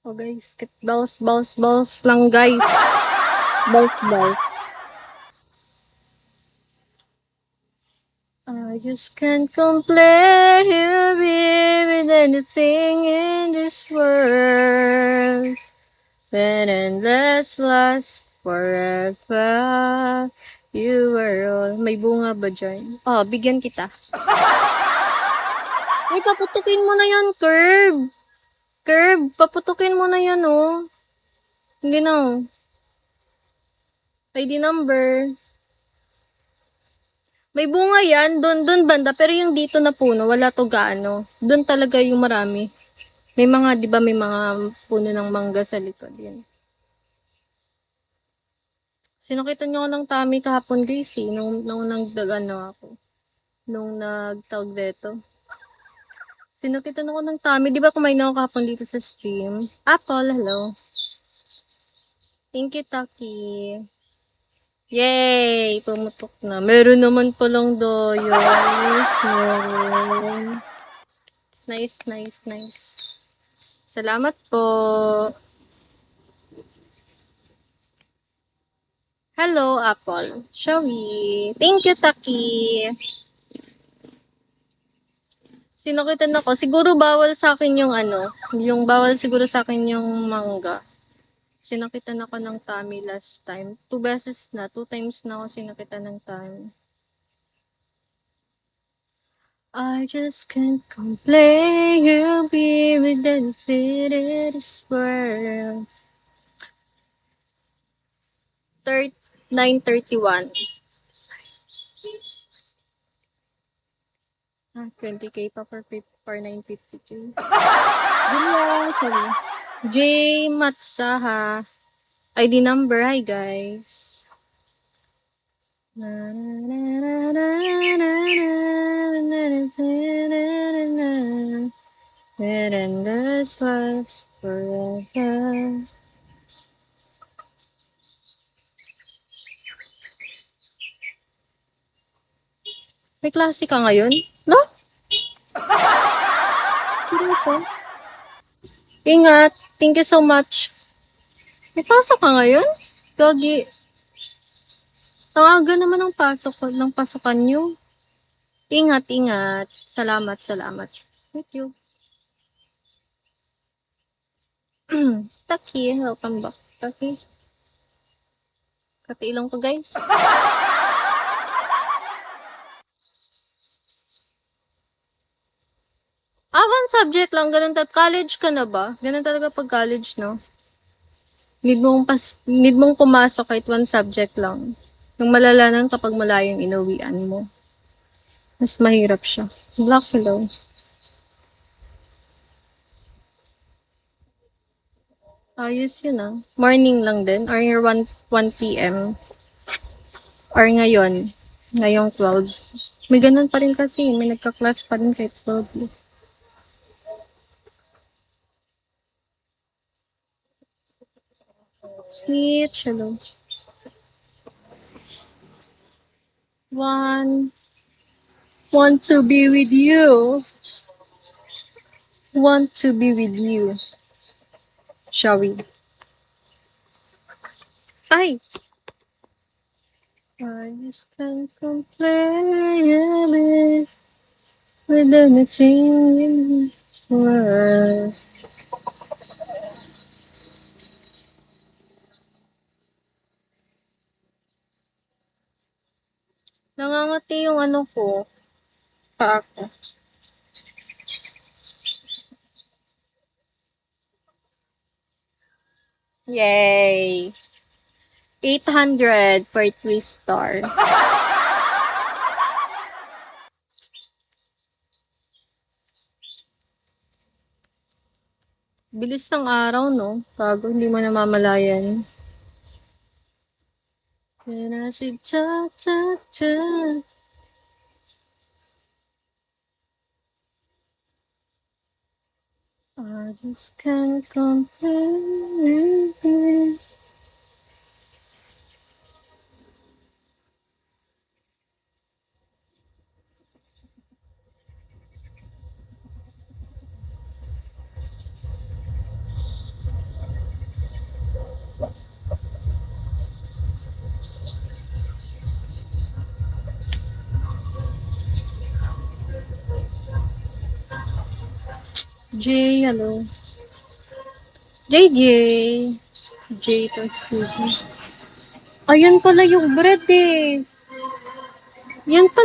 Oh guys, balls, balls, balls lang guys. Balls, balls. I just can't complain with anything in this world. But endless last forever. You were all... May bunga ba dyan? Oh, bigyan kita. Ay, paputukin mo na yan, Curb. Curb, paputukin mo na yan, oh. Hindi na, oh. ID number. May bunga yan, doon banda, pero yung dito na puno, wala to gaano. Doon talaga yung marami. May mga, di ba, may mga puno ng mangga sa likod. Yan. Sinakita niyo ako ng tummy kahapon, guys, eh, nung nagdagano ako. Nung nagtawag dito. Sinakitan ako ng tummy. Di ba kumain ako kahapon dito sa stream? Apple, hello. Thank you, Taki. Yay! Pumutok na. Meron naman palang doyo. Meron. Nice, nice, nice. Salamat po. Hello, Apple. Shall we? Thank you, Taki. Sinakitan ako. Siguro bawal sa akin yung ano. Yung bawal siguro sa akin yung mangga. Sinakitan ako ng tummy last time. 2 beses na. 2 times na ako sinakitan ng tummy. I just can't complain. You'll be with the this world. 9:31. 20k pa for 950k. Julia, sorry. J. Matsaha. ID number, hi guys. Endless lives forever. May klase ka ngayon? No? Ingat. Thank you so much. May pasok ka ngayon? Gagi. Tawagan naman ng pasokan nyo. Ingat, ingat. Salamat, salamat. Thank you. Taki, welcome back. Taki. Katilang ko, guys. One subject lang, ganun talaga. College ka na ba? Ganun talaga pag college, no? Need mong pumasok kahit one subject lang. Yung malalaman kapag malayong inuwian mo. Mas mahirap siya. Black hello. Ayos yun ah. Morning lang din. Or your 1 p.m. Or ngayon. Ngayong 12. May ganun pa rin kasi. May nagka-class pa rin kahit 12. Sweet, hello. Want to be with you. Want to be with you. Shall we? Ay! I just can't complain with anything in this world. Nangangati yung ano ko. Paa ko. Yay! 800 for 3 star. Bilis ng araw, no? Bago, hindi mo namamalayan. I just can't complain. J, hello. JJ. J, tapos JJ. Ayan pala yung bread eh. Yan pala